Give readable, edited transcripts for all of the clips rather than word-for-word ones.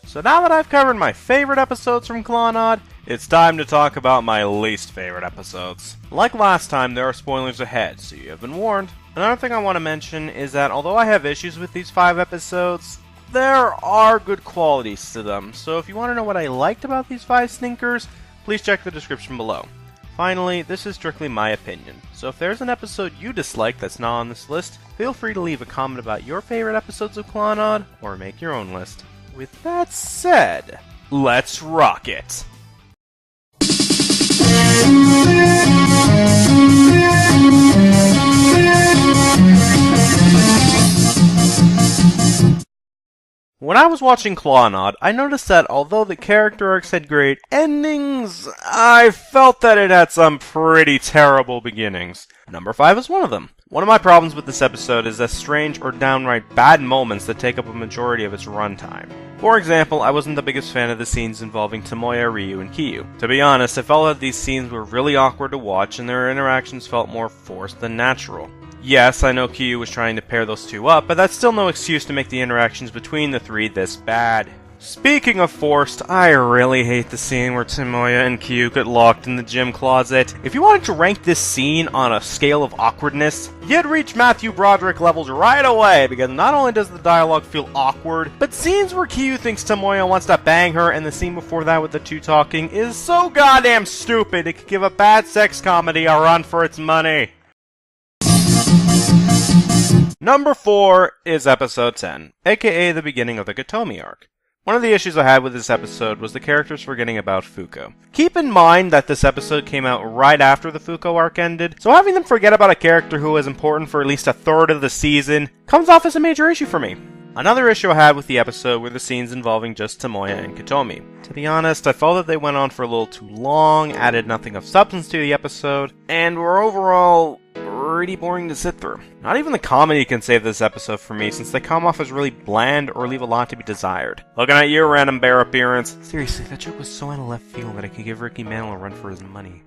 So now that I've covered my favorite episodes from Clannad, it's time to talk about my least favorite episodes. Like last time, there are spoilers ahead, so you have been warned. Another thing I want to mention is that although I have issues with these 5 episodes, there are good qualities to them, so if you want to know what I liked about these 5 stinkers, please check the description below. Finally, this is strictly my opinion, so if there's an episode you dislike that's not on this list, feel free to leave a comment about your favorite episodes of Clannad, or make your own list. With that said, let's rock it! When I was watching Clannad, I noticed that although the character arcs had great endings, I felt that it had some pretty terrible beginnings. Number 5 is one of them. One of my problems with this episode is the strange or downright bad moments that take up a majority of its runtime. For example, I wasn't the biggest fan of the scenes involving Tomoya, Ryu, and Kyou. To be honest, I felt that these scenes were really awkward to watch and their interactions felt more forced than natural. Yes, I know Kyou was trying to pair those two up, but that's still no excuse to make the interactions between the three this bad. Speaking of forced, I really hate the scene where Tomoya and Kyou get locked in the gym closet. If you wanted to rank this scene on a scale of awkwardness, you'd reach Matthew Broderick levels right away, because not only does the dialogue feel awkward, but scenes where Kyou thinks Tomoya wants to bang her and the scene before that with the two talking is so goddamn stupid it could give a bad sex comedy a run for its money. Number 4 is episode 10, aka the beginning of the Kotomi arc. One of the issues I had with this episode was the characters forgetting about Fuko. Keep in mind that this episode came out right after the Fuko arc ended, so having them forget about a character who was important for at least a third of the season comes off as a major issue for me. Another issue I had with the episode were the scenes involving just Tomoya and Kotomi. To be honest, I felt that they went on for a little too long, added nothing of substance to the episode, and were overall pretty boring to sit through. Not even the comedy can save this episode for me, since they come off as really bland or leave a lot to be desired. Looking at you, random bear appearance. Seriously, that joke was so out of left field that I could give Ricky Mantle a run for his money.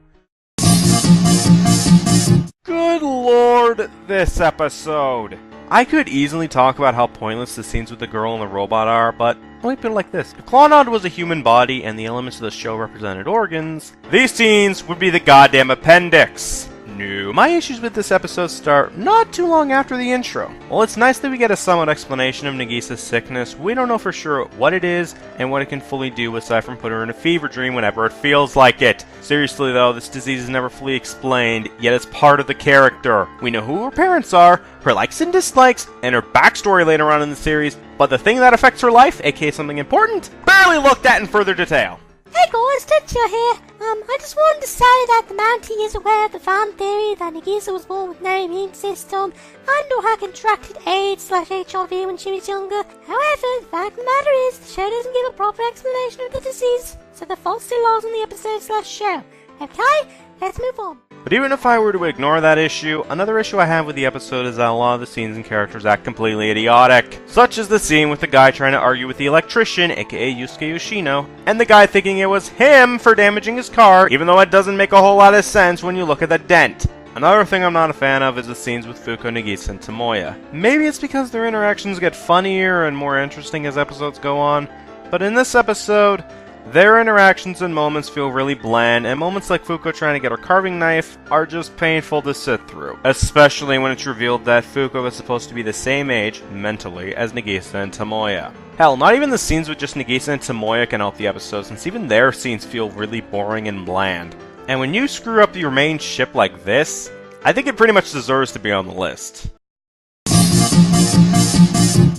Good lord, this episode! I could easily talk about how pointless the scenes with the girl and the robot are, but let me put it like this. If Clannad was a human body and the elements of the show represented organs, these scenes would be the goddamn appendix. No, my issues with this episode start not too long after the intro. While it's nice that we get a somewhat explanation of Nagisa's sickness, we don't know for sure what it is and what it can fully do aside from put her in a fever dream whenever it feels like it. Seriously though, this disease is never fully explained, yet it's part of the character. We know who her parents are, her likes and dislikes, and her backstory later on in the series, but the thing that affects her life, aka something important, barely looked at in further detail. Hey guys, Tetsuya here. I just wanted to say that the Mountie is aware of the fan theory that Nagisa was born with no immune system and or had contracted AIDS/HIV when she was younger. However, the fact of the matter is, the show doesn't give a proper explanation of the disease, so the fault still lies on the episode/show. Okay, let's move on. But even if I were to ignore that issue, another issue I have with the episode is that a lot of the scenes and characters act completely idiotic. Such as the scene with the guy trying to argue with the electrician, aka Yusuke Yoshino, and the guy thinking it was him for damaging his car, even though it doesn't make a whole lot of sense when you look at the dent. Another thing I'm not a fan of is the scenes with Fuko, Nagisa, and Tomoya. Maybe it's because their interactions get funnier and more interesting as episodes go on, but in this episode, their interactions and moments feel really bland, and moments like Fuko trying to get her carving knife are just painful to sit through. Especially when it's revealed that Fuko is supposed to be the same age, mentally, as Nagisa and Tomoya. Hell, not even the scenes with just Nagisa and Tomoya can help the episode, since even their scenes feel really boring and bland. And when you screw up your main ship like this, I think it pretty much deserves to be on the list.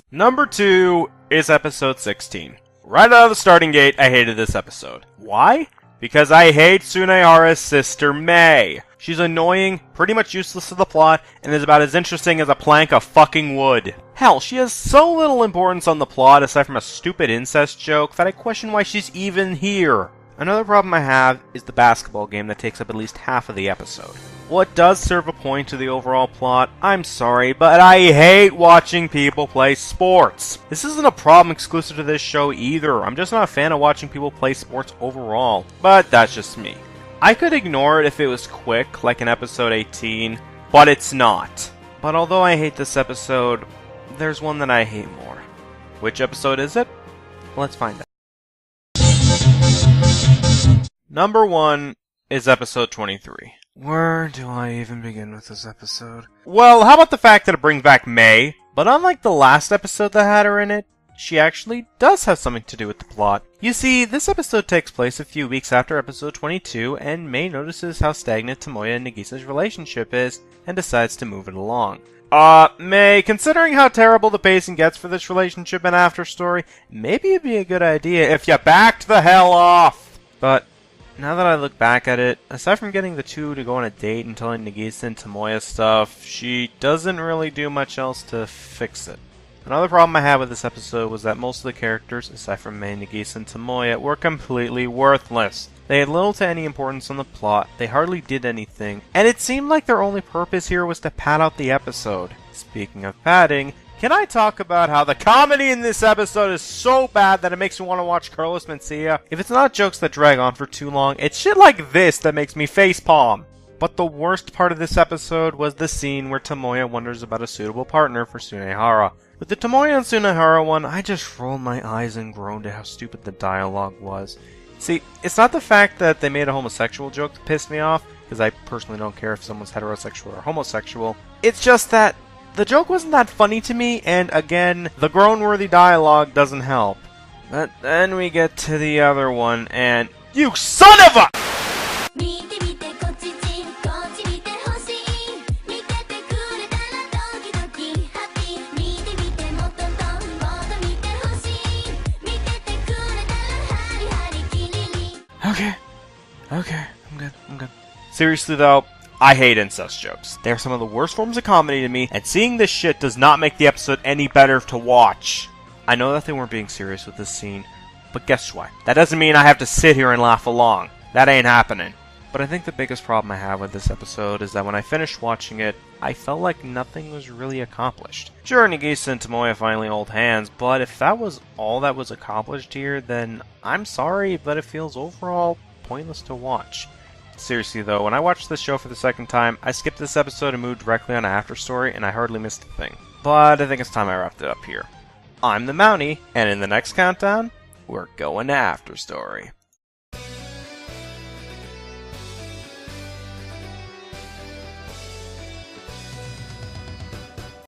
Number 2 is episode 16. Right out of the starting gate, I hated this episode. Why? Because I hate Sunehara's sister, Mei. She's annoying, pretty much useless to the plot, and is about as interesting as a plank of fucking wood. Hell, she has so little importance on the plot aside from a stupid incest joke that I question why she's even here. Another problem I have is the basketball game that takes up at least half of the episode. While it does serve a point to the overall plot, I'm sorry, but I hate watching people play sports. This isn't a problem exclusive to this show either. I'm just not a fan of watching people play sports overall. But that's just me. I could ignore it if it was quick, like in episode 18, but it's not. But although I hate this episode, there's one that I hate more. Which episode is it? Let's find out. Number 1 is episode 23. Where do I even begin with this episode? Well, how about the fact that it brings back May? But unlike the last episode that had her in it, she actually does have something to do with the plot. You see, this episode takes place a few weeks after episode 22, and May notices how stagnant Tomoya and Nagisa's relationship is, and decides to move it along. May, considering how terrible the pacing gets for this relationship and after story, maybe it'd be a good idea if you backed the hell off! But now that I look back at it, aside from getting the two to go on a date and telling Nagisa and Tomoya stuff, she doesn't really do much else to fix it. Another problem I had with this episode was that most of the characters, aside from May, Nagisa, and Tomoya, were completely worthless. They had little to any importance on the plot, they hardly did anything, and it seemed like their only purpose here was to pad out the episode. Speaking of padding, can I talk about how the comedy in this episode is so bad that it makes me want to watch Carlos Mencia? If it's not jokes that drag on for too long, it's shit like this that makes me facepalm. But the worst part of this episode was the scene where Tomoya wonders about a suitable partner for Sunehara. With the Tomoya and Sunehara one, I just rolled my eyes and groaned at how stupid the dialogue was. See, it's not the fact that they made a homosexual joke that pissed me off, because I personally don't care if someone's heterosexual or homosexual. It's just that the joke wasn't that funny to me, and again, the groan-worthy dialogue doesn't help. But then we get to the other one, and you son of a... Okay, I'm good. Seriously though, I hate incest jokes. They're some of the worst forms of comedy to me, and seeing this shit does not make the episode any better to watch. I know that they weren't being serious with this scene, but guess what? That doesn't mean I have to sit here and laugh along. That ain't happening. But I think the biggest problem I have with this episode is that when I finished watching it, I felt like nothing was really accomplished. Sure, Nagisa and Tomoya finally hold hands, but if that was all that was accomplished here, then I'm sorry, but it feels overall pointless to watch. Seriously though, when I watched this show for the second time, I skipped this episode and moved directly on to After Story, and I hardly missed a thing. But I think it's time I wrapped it up here. I'm the Mountie, and in the next countdown, we're going to After Story.